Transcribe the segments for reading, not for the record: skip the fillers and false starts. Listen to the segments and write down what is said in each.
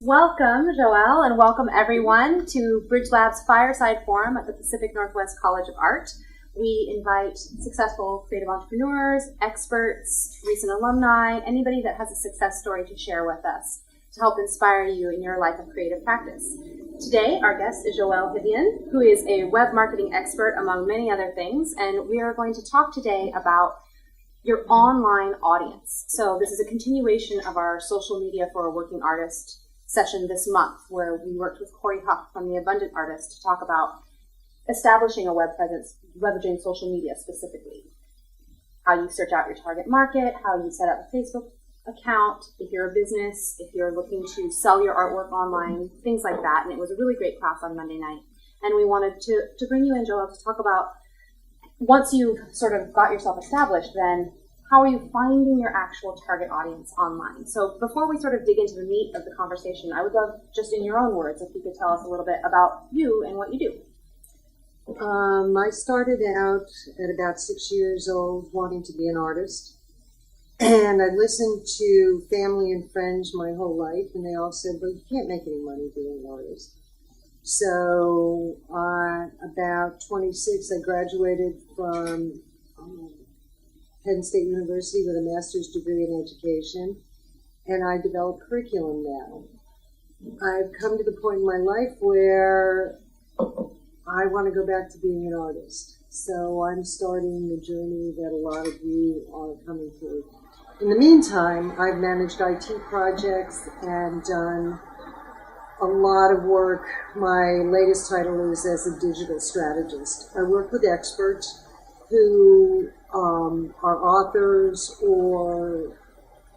Welcome, Jo-el, and welcome everyone to BridgeLab's Fireside Forum at the Pacific Northwest College of Art. We invite successful creative entrepreneurs, experts, recent alumni, anybody that has a success story to share with us to help inspire you in your life of creative practice. Today, our guest is Jo-el Hibian, who is a web marketing expert among many other things, and we are going to talk today about your online audience. So this is a continuation of our social media for a working artist session this month, where we worked with Corey Huff from The Abundant Artist to talk about establishing a web presence, leveraging social media specifically. How you search out your target market, how you set up a Facebook account, if you're a business, if you're looking to sell your artwork online, things like that. And it was a really great class on Monday night. And we wanted to bring you in, Jo-el, to talk about, once you've sort of got yourself established, then how are you finding your actual target audience online? So before we sort of dig into the meat of the conversation, I would love, just in your own words, if you could tell us a little bit about you and what you do. I started out at about 6 years old wanting to be an artist. And I listened to family and friends my whole life, and they all said, well, you can't make any money being an artist. So about 26, I graduated from Penn State University with a master's degree in education, and I develop curriculum now. I've come to the point in my life where I want to go back to being an artist. So I'm starting the journey that a lot of you are coming through. In the meantime, I've managed IT projects and done a lot of work. My latest title is as a digital strategist. I work with experts who are authors or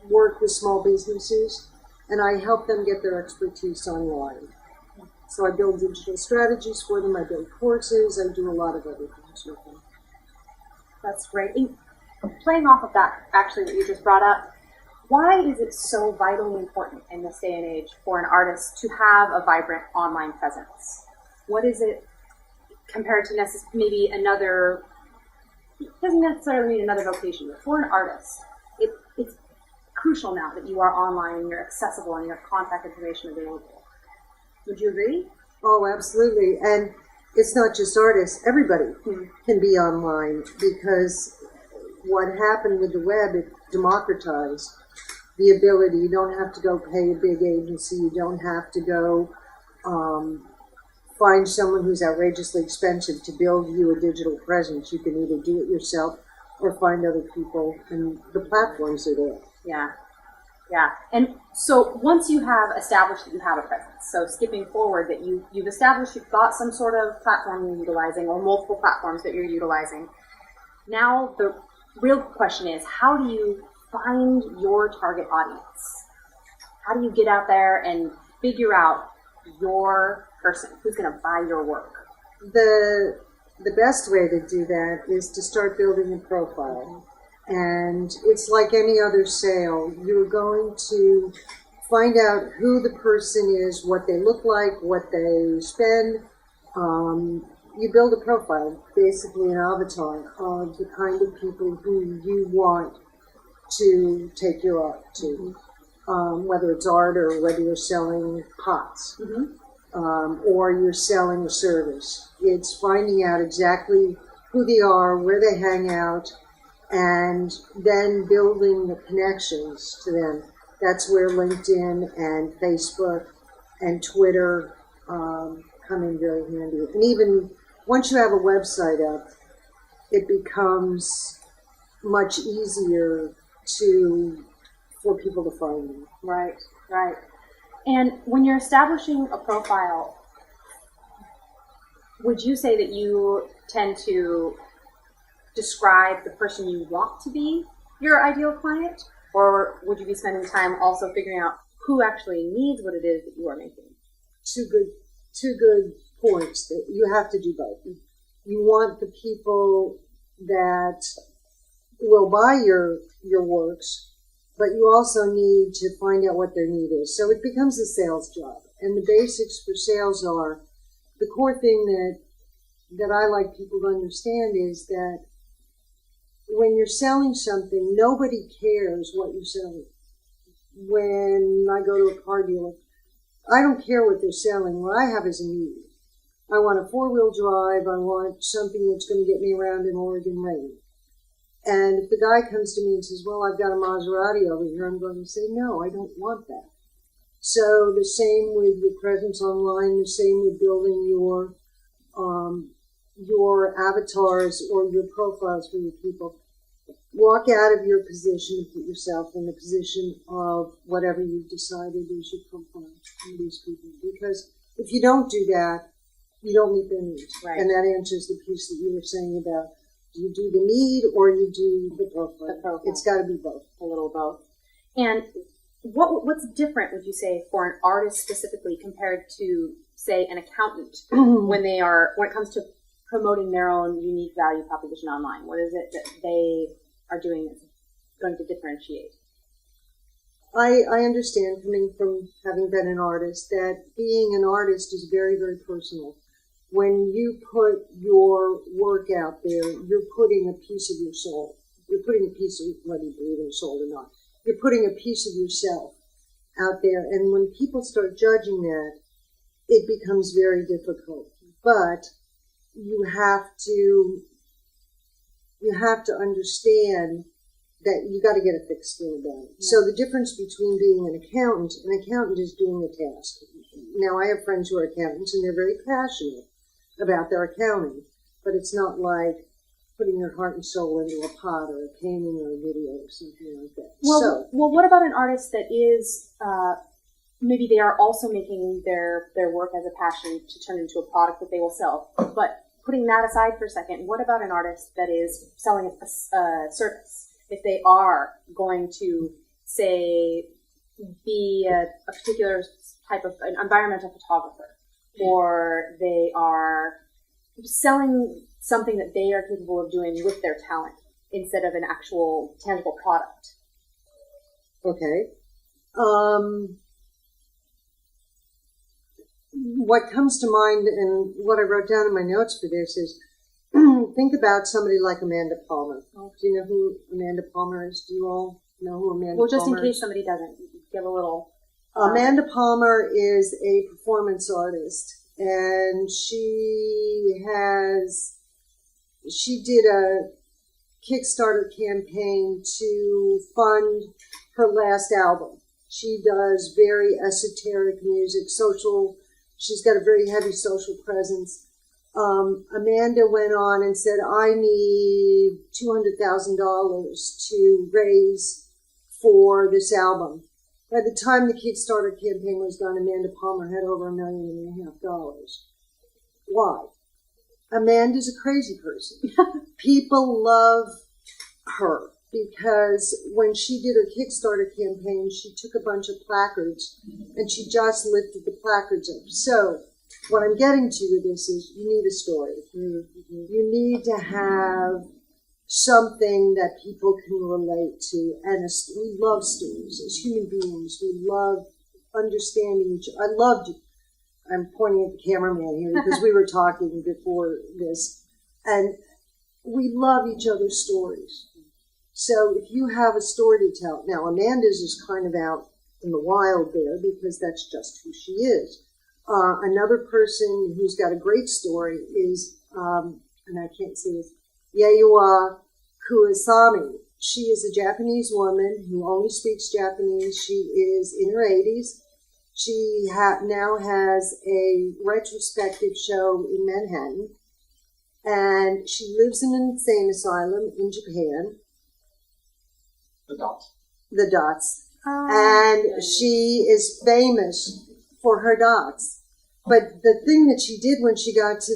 work with small businesses, and I help them get their expertise online. So I build digital strategies for them, I build courses, I do a lot of other things with them. That's great. And playing off of that, actually, what you just brought up, why is it so vitally important in this day and age for an artist to have a vibrant online presence? What is it compared to maybe another? It doesn't necessarily mean another vocation, but for an artist, it's crucial now that you are online and you're accessible and you have contact information available. Would you agree? Oh, absolutely. And it's not just artists. Everybody can be online, because what happened with the web, it democratized the ability. You don't have to go pay a big agency. You don't have to go find someone who's outrageously expensive to build you a digital presence. You can either do it yourself or find other people, and the platforms are there. Yeah. And so once you have established that you have a presence, so skipping forward, that you've established you've got some sort of platform you're utilizing or multiple platforms that you're utilizing, now the real question is, how do you find your target audience? How do you get out there and figure out your person who's going to buy your work? The best way to do that is to start building a profile. And it's like any other sale. You're going to find out who the person is, what they look like, what they spend. You build a profile, basically an avatar of the kind of people who you want to take your art to, whether it's art or whether you're selling pots. Or you're selling a service. It's finding out exactly who they are, where they hang out, and then building the connections to them. That's where LinkedIn and Facebook and Twitter come in very handy. And even once you have a website up, it becomes much easier for people to find you. Right. And when you're establishing a profile, would you say that you tend to describe the person you want to be your ideal client? Or would you be spending time also figuring out who actually needs what it is that you are making? Two good points. That you have to do both. You want the people that will buy your works, but you also need to find out what their need is. So it becomes a sales job. And the basics for sales are, the core thing that I like people to understand is that when you're selling something, nobody cares what you're selling. When I go to a car dealer, I don't care what they're selling. What I have is a need. I want a 4-wheel drive. I want something that's going to get me around in Oregon rain. And if the guy comes to me and says, well, I've got a Maserati over here, I'm going to say, no, I don't want that. So the same with your presence online, the same with building your avatars or your profiles for your people. Walk out of your position and put yourself in the position of whatever you've decided is your profile for these people. Because if you don't do that, you don't meet their needs. Right. And that answers the piece that you were saying about, do you do the need or you do the profile? The profile. It's got to be both. A little both. And what's different, would you say, for an artist specifically compared to, say, an accountant when it comes to promoting their own unique value proposition online? What is it that they are doing that's going to differentiate? I understand, coming from having been an artist, that being an artist is very, very personal. When you put your work out there, you're putting a piece of your soul. You're putting a piece of, whether you believe in soul or not, you're putting a piece of yourself out there. And when people start judging that, it becomes very difficult. But you have to understand that you got to get a thick skin about it. Yeah. So the difference between being an accountant is doing a task. Now, I have friends who are accountants, and they're very passionate about their accounting, but it's not like putting your heart and soul into a pot or a painting or a video or something like that. Well, what about an artist that is, maybe they are also making their work as a passion to turn into a product that they will sell, but putting that aside for a second, what about an artist that is selling a service? If they are going to, say, be a particular type of an environmental photographer, or they are selling something that they are capable of doing with their talent instead of an actual tangible product. Okay. What comes to mind and what I wrote down in my notes for this is, think about somebody like Amanda Palmer. Do you know who Amanda Palmer is? Do you all know who Amanda Palmer is? Well, just in case somebody doesn't, give a little... Amanda Palmer is a performance artist, and she did a Kickstarter campaign to fund her last album. She does very esoteric music, social. She's got a very heavy social presence. Amanda went on and said, I need $200,000 to raise for this album. By the time the Kickstarter campaign was done, Amanda Palmer had over $1.5 million. Why? Amanda's a crazy person. People love her because when she did her Kickstarter campaign, she took a bunch of placards and she just lifted the placards up. So what I'm getting to with this is you need a story. You need to have something that people can relate to. And we love stories as human beings. We love understanding each other. I'm pointing at the cameraman here because we were talking before this. And we love each other's stories. So if you have a story to tell, now Amanda's is kind of out in the wild there because that's just who she is. Another person who's got a great story is, and I can't say this, Yayoi Kusami. She is a Japanese woman who only speaks Japanese. She is in her 80s. She now has a retrospective show in Manhattan, and she lives in an insane asylum in Japan. The dots. And she is famous for her dots. But the thing that she did when she got to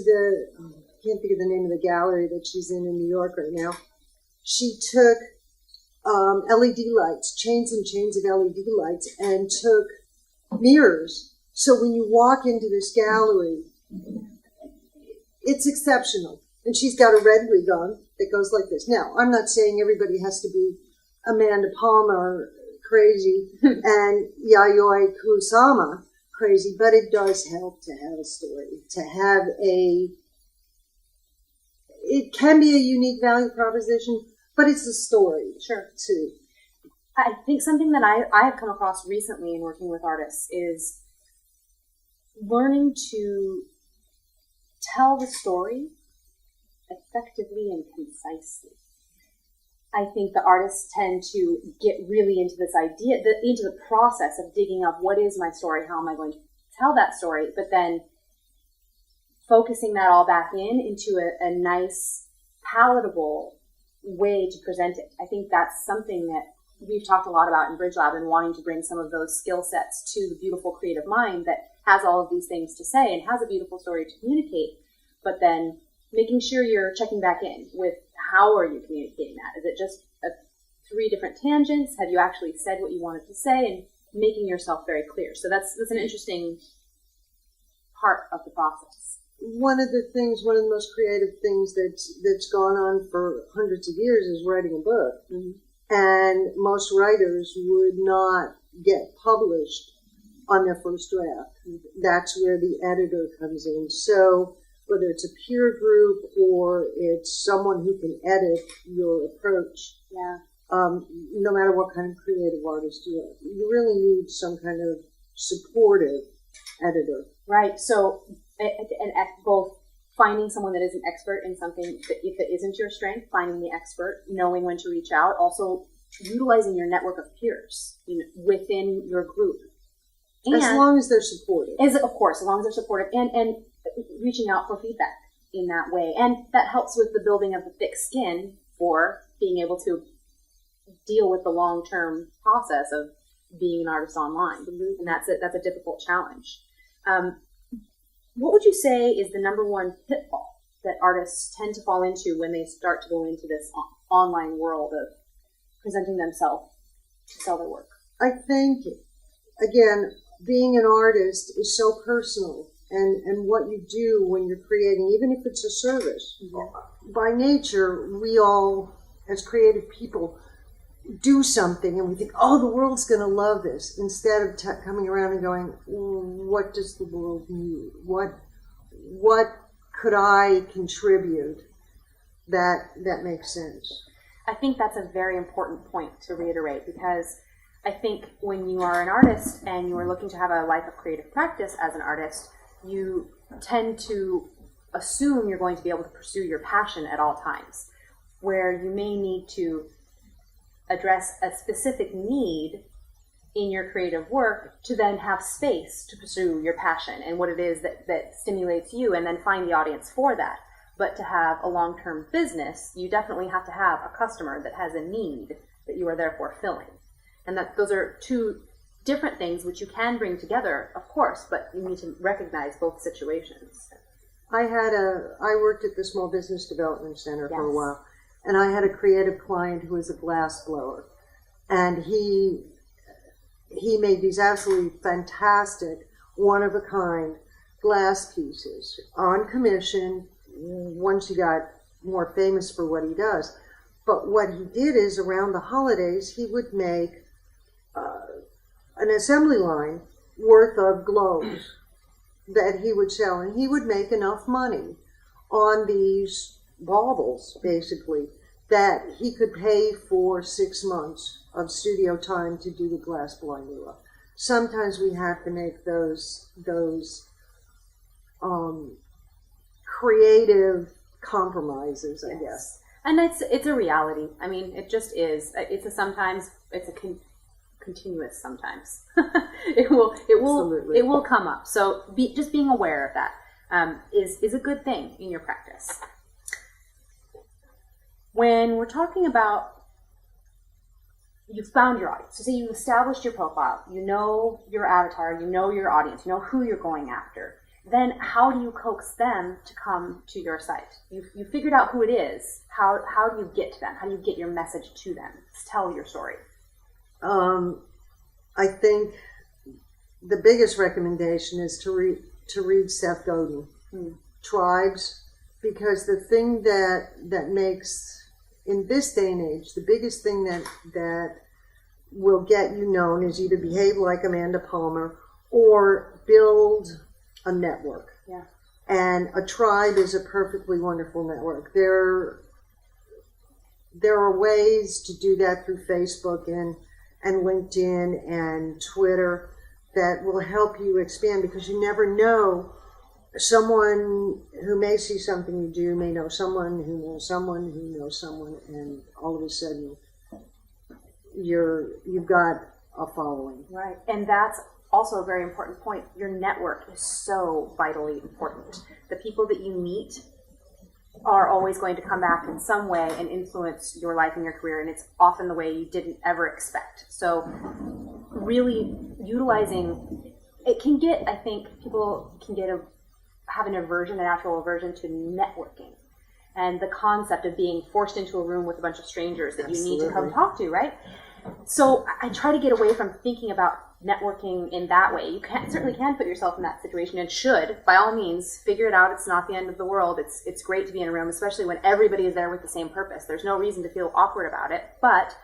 I can't think of the name of the gallery that she's in New York right now, she took LED lights, chains and chains of LED lights, and took mirrors. So when you walk into this gallery, it's exceptional. And she's got a red wig on that goes like this. Now, I'm not saying everybody has to be Amanda Palmer crazy and Yayoi Kusama crazy, but it does help to have a story, to have it can be a unique value proposition, but it's a story. Sure. learning to tell the story effectively and concisely. I think the artists tend to get really into this idea, into the process of digging up what is my story, how am I going to tell that story, but then focusing that all back into a nice, palatable way to present it. I think that's something that we've talked a lot about in BridgeLab, and wanting to bring some of those skill sets to the beautiful creative mind that has all of these things to say and has a beautiful story to communicate, but then making sure you're checking back in with how are you communicating that? Is it just 3 different tangents? Have you actually said what you wanted to say? And making yourself very clear. So that's an interesting part of the process. One of the most creative things that's gone on for hundreds of years is writing a book. Mm-hmm. And most writers would not get published on their first draft. That's where the editor comes in. So whether it's a peer group or it's someone who can edit your approach, no matter what kind of creative artist you are, you really need some kind of supportive editor. Right. So, and both finding someone that is an expert in something, that if it isn't your strength, finding the expert, knowing when to reach out, also utilizing your network of peers within your group. And as long as they're supportive. Of course, as long as they're supportive, and reaching out for feedback in that way. And that helps with the building of the thick skin for being able to deal with the long-term process of being an artist online. And that's a difficult challenge. What would you say is the number one pitfall that artists tend to fall into when they start to go into this online world of presenting themselves to sell their work? I think, again, being an artist is so personal. And what you do when you're creating, even if it's a service, by nature, we all, as creative people, do something and we think, oh, the world's going to love this, instead of coming around and going, what does the world need? What could I contribute that makes sense? I think that's a very important point to reiterate, because I think when you are an artist and you are looking to have a life of creative practice as an artist, you tend to assume you're going to be able to pursue your passion at all times, where you may need to address a specific need in your creative work to then have space to pursue your passion and what it is that stimulates you, and then find the audience for that. But to have a long-term business, you definitely have to have a customer that has a need that you are therefore filling. And that those are 2 different things which you can bring together, of course, but you need to recognize both situations. I worked at the Small Business Development Center for a while, and I had a creative client who was a glass blower, and he made these absolutely fantastic, one-of-a-kind glass pieces on commission once he got more famous for what he does. But what he did is, around the holidays, he would make an assembly line worth of globes that he would sell, and he would make enough money on these baubles, basically, that he could pay for 6 months of studio time to do the glass blinding look. Sometimes we have to make those creative compromises, I guess. And it's a reality. I mean, it just is. It's a continuous sometimes. it will come up. So just being aware of that is a good thing in your practice. When we're talking about, you've found your audience. So say you've established your profile, you know your avatar, you know your audience, you know who you're going after. Then how do you coax them to come to your site? You figured out who it is. How do you get to them? How do you get your message to them? Tell your story. I think the biggest recommendation is to read Seth Godin, Tribes, because the thing that makes, in this day and age, the biggest thing that will get you known is either behave like Amanda Palmer or build a network. Yeah. And a tribe is a perfectly wonderful network. There are ways to do that through Facebook and LinkedIn and Twitter, that will help you expand, because you never know. Someone who may see something you do may know someone who knows someone who knows someone, and all of a sudden you've got a following. Right, and that's also a very important point. Your network is so vitally important. The people that you meet are always going to come back in some way and influence your life and your career, and it's often the way you didn't ever expect. So really utilizing, it can get, I think, people can have an natural aversion to networking. And the concept of being forced into a room with a bunch of strangers that you need to come talk to, right? So I try to get away from thinking about networking in that way. You certainly can put yourself in that situation, and should, by all means, figure it out. It's not the end of the world. It's great to be in a room, especially when everybody is there with the same purpose. There's no reason to feel awkward about it. But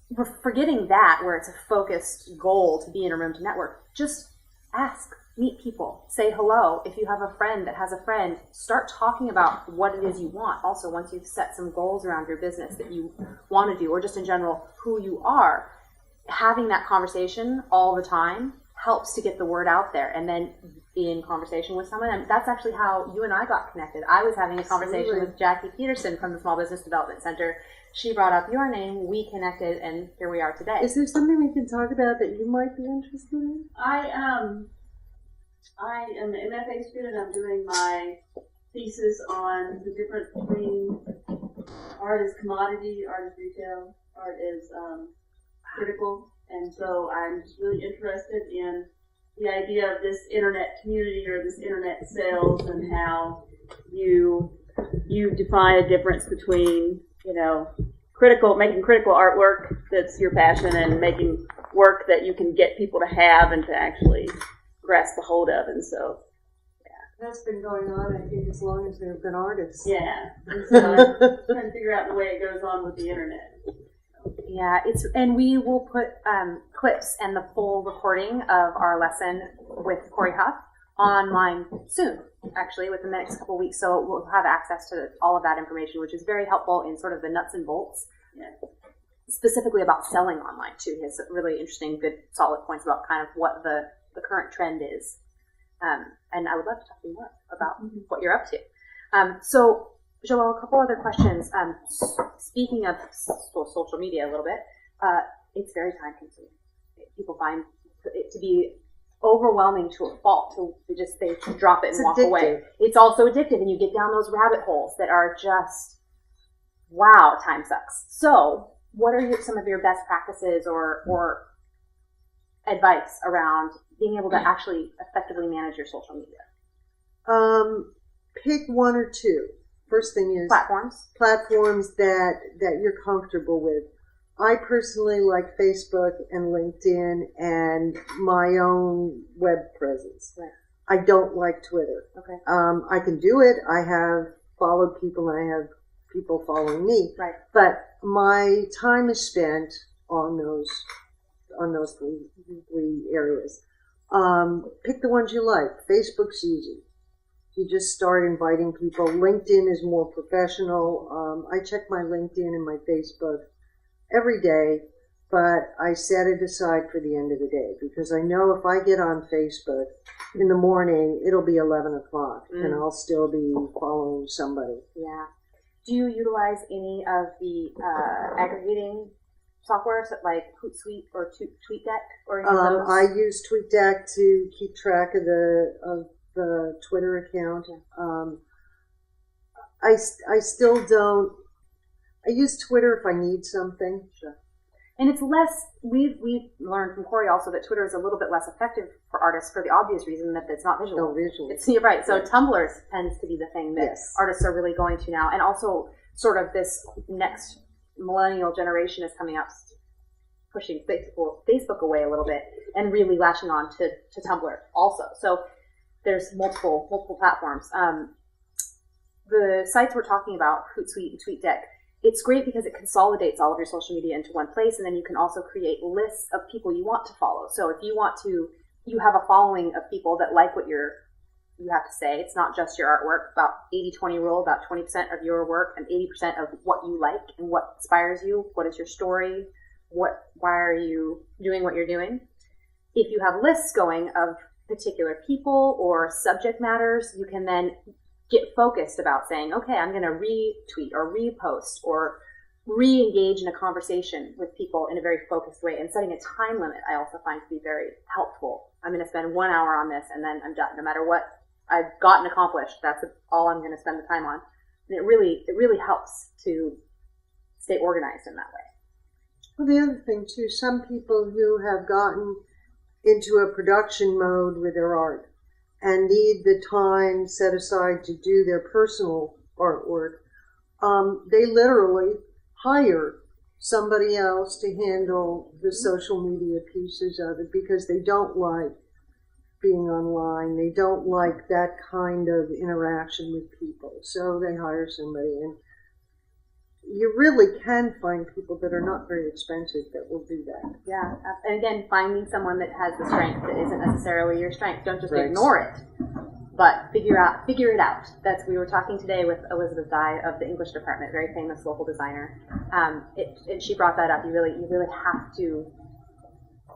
we're forgetting that, where it's a focused goal to be in a room to network. Just ask. Meet people. Say hello. If you have a friend that has a friend, start talking about what it is you want. Also, once you've set some goals around your business that you want to do, or just in general, who you are, having that conversation all the time helps to get the word out there, and then be in conversation with someone. And that's actually how you and I got connected. I was having a conversation with Jackie Peterson from the Small Business Development Center. She brought up your name, we connected, and here we are today. Is there something we can talk about that you might be interested in? I am an MFA student. I'm doing my thesis on the difference between art is commodity, art is retail, art is critical. And so I'm just really interested in the idea of this internet community, or this internet sales, and how you define a difference between, making critical artwork that's your passion, and making work that you can get people to have and to actually grasp a hold of. And so that's been going on, I think, as long as there have been artists. Yeah. And so I'm trying to figure out the way it goes on with the internet. Yeah, and we will put clips and the full recording of our lesson with Corey Huff online soon, actually, within the next couple of weeks. So we'll have access to all of that information, which is very helpful in sort of the nuts and bolts. Yeah. Specifically about selling online, too. He has really interesting, good, solid points about kind of what the current trend is. And I would love to talk to you more about what you're up to. So, Jo-el, a couple other questions. Speaking of social media a little bit, it's very time consuming. People find it to be overwhelming to a fault to just they drop it and walk away. It's also addictive, and you get down those rabbit holes that are just, wow, time sucks. So what are some of your best practices or advice around being able to actually effectively manage your social media? Pick one or two. First thing is platforms that you're comfortable with. I personally like Facebook and LinkedIn and my own web presence. Right. I don't like Twitter. Okay. I can do it. I have followed people and I have people following me. Right. But my time is spent on those three areas. Pick the ones you like. Facebook's easy. You just start inviting people. LinkedIn is more professional. I check my LinkedIn and my Facebook every day, but I set it aside for the end of the day, because I know if I get on Facebook in the morning, it'll be 11 o'clock and I'll still be following somebody. Yeah. Do you utilize any of the aggregating software like Hootsuite or TweetDeck or any of those? I use TweetDeck to keep track of the Twitter account. I still don't. I use Twitter if I need something. Sure. And it's less. We've learned from Corey also that Twitter is a little bit less effective for artists for the obvious reason that it's not visual. No visual. You're right. So Tumblr tends to be the thing that artists are really going to now, and also sort of this next millennial generation is coming up, pushing Facebook away a little bit and really latching on to Tumblr also. So there's multiple platforms. The sites we're talking about, Hootsuite and TweetDeck, it's great because it consolidates all of your social media into one place, and then you can also create lists of people you want to follow. So if you have a following of people that like what you have to say. It's not just your artwork. About 80-20 rule, about 20% of your work and 80% of what you like and what inspires you. What is your story? Why are you doing what you're doing? if you have lists going of particular people or subject matters, you can then get focused about saying, okay, I'm going to retweet or repost or re-engage in a conversation with people in a very focused way. And setting a time limit, I also find to be very helpful. I'm going to spend 1 hour on this and then I'm done. No matter what I've gotten accomplished, that's all I'm going to spend the time on. And it really helps to stay organized in that way. Well, the other thing too, some people who have gotten into a production mode with their art and need the time set aside to do their personal artwork, they literally hire somebody else to handle the social media pieces of it because they don't like being online. They don't like that kind of interaction with people. So they hire somebody, and you really can find people that are not very expensive that will do that. Yeah, and again, finding someone that has the strength that isn't necessarily your strength. Don't just Right. ignore it, but figure it out. We were talking today with Elizabeth Dye of the English department, very famous local designer, and she brought that up. You really have to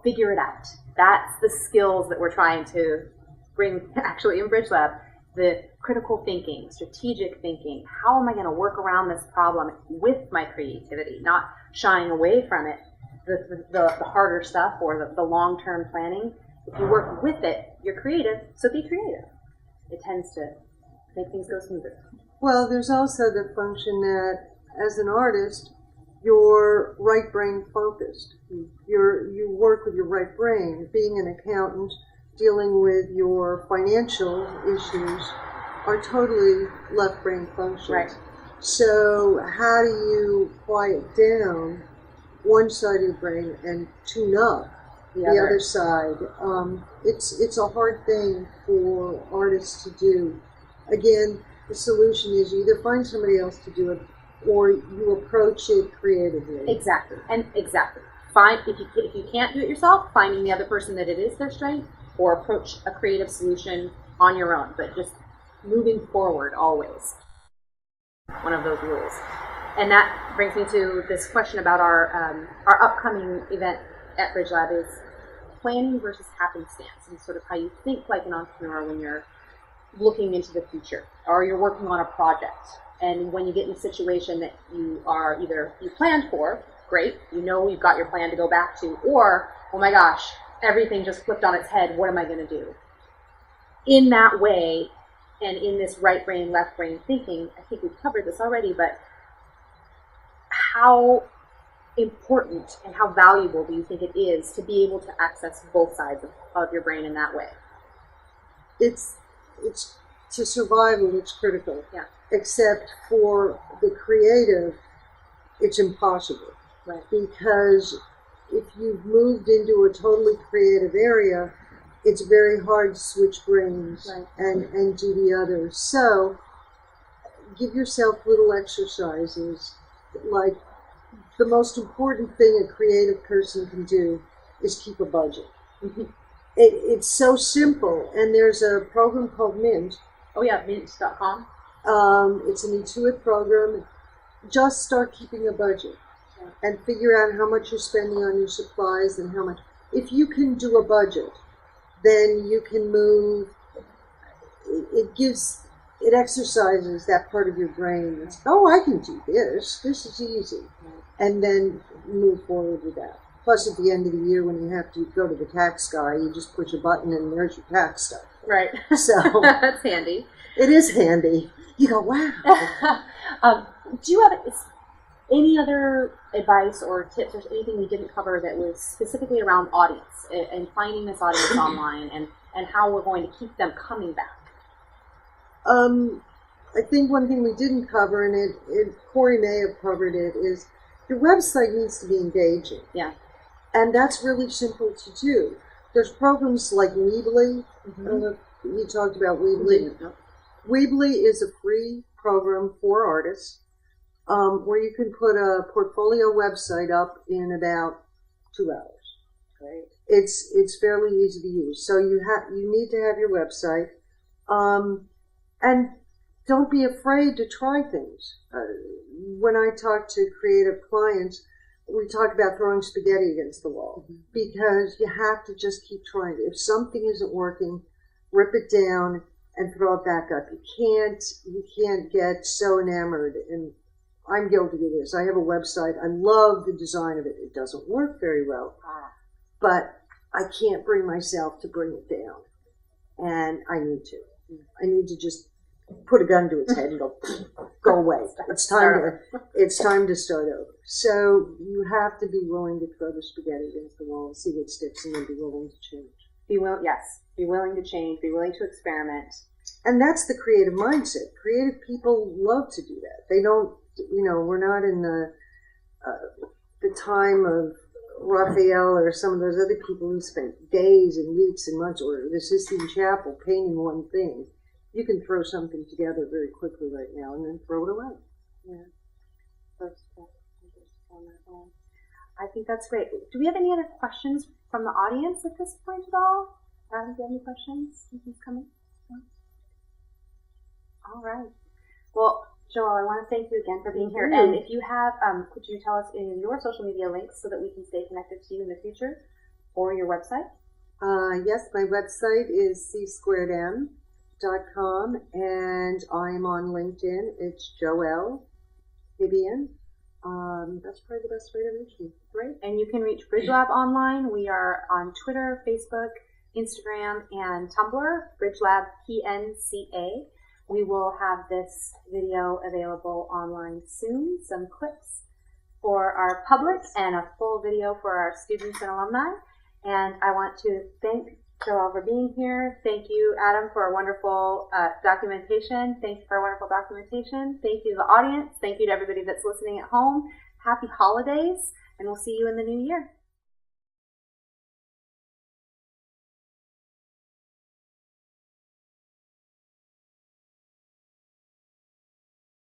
figure it out. That's the skills that we're trying to bring actually in BridgeLab. The critical thinking, strategic thinking. How am I going to work around this problem with my creativity, not shying away from it, the harder stuff or the long-term planning. If you work with it, you're creative, so be creative. It tends to make things go smoother. Well, there's also the function that as an artist, you're right brain focused. You work with your right brain. Being an accountant, dealing with your financial issues are totally left brain functions. Right. So how do you quiet down one side of your brain and tune up the other side? It's a hard thing for artists to do. Again, the solution is you either find somebody else to do it or you approach it creatively. Exactly. Find if you can't do it yourself, finding the other person that it is their strength, or approach a creative solution on your own. But just moving forward always. One of those rules. And that brings me to this question about our upcoming event at BridgeLab is planning versus happenstance, and sort of how you think like an entrepreneur when you're looking into the future or you're working on a project. And when you get in a situation that you are either you planned for, great, you know you've got your plan to go back to, or, oh my gosh, everything just flipped on its head, what am I going to do? In that way, and in this right brain, left brain thinking, I think we've covered this already, but how important and how valuable do you think it is to be able to access both sides of your brain in that way? It's to survival, it's critical. Yeah. Except for the creative, it's impossible. Right. Because if you've moved into a totally creative area, it's very hard to switch brains and do the other. So give yourself little exercises. Like the most important thing a creative person can do is keep a budget. Mm-hmm. It's so simple. And there's a program called Mint. Oh yeah, mint.com. It's an Intuit program. Just start keeping a budget and figure out how much you're spending on your supplies and how much. If you can do a budget, then you can move. It exercises that part of your brain. It's, oh, I can do this. This is easy. And then move forward with that. Plus, at the end of the year, when you have to go to the tax guy, you just push a button and there's your tax stuff. Right. So that's handy. It is handy. You go, wow. Do you have any other advice or tips or anything we didn't cover that was specifically around audience and finding this audience online and how we're going to keep them coming back? I think one thing we didn't cover, and Corey may have covered it, is your website needs to be engaging. Yeah. And that's really simple to do. There's programs like Weebly. Mm-hmm. I don't know if you talked about Weebly. No. Weebly is a free program for artists where you can put a portfolio website up in about 2 hours. Great. It's fairly easy to use. So you need to have your website, and don't be afraid to try things. When I talk to creative clients, we talked about throwing spaghetti against the wall, because you have to just keep trying. If something isn't working, rip it down and throw it back up. You can't get so enamored, and I'm guilty of this. I have a website. I love the design of it. It doesn't work very well, but I can't bring myself to bring it down, and I need to. I need to just put a gun to its head and go away. It's time to start over. So you have to be willing to throw the spaghetti against the wall and see what sticks, and then be willing to change. Be willing to change, be willing to experiment. And that's the creative mindset. Creative people love to do that. They don't, we're not in the time of Raphael or some of those other people who spent days and weeks and months, or the Sistine Chapel painting one thing. You can throw something together very quickly right now and then throw it away. Yeah. I think that's great. Do we have any other questions from the audience at this point at all? Adam, do you have any questions? Anything's coming? No? All right. Well, Jo-el, I want to thank you again for being here. And if you have, could you tell us any of your social media links so that we can stay connected to you in the future, or your website? Yes, my website is c2m.com, and I'm on LinkedIn. It's Jo-el Hibian. That's probably the best way to reach me. Great. And you can reach BridgeLab online. We are on Twitter, Facebook, Instagram, and Tumblr, BridgeLab PNCA. We will have this video available online soon, some clips for our public and a full video for our students and alumni. And I want to thank Jo-el for being here. Thank you, Adam, for a wonderful documentation. Thank you for a wonderful documentation. Thank you to the audience. Thank you to everybody that's listening at home. Happy holidays, and we'll see you in the new year.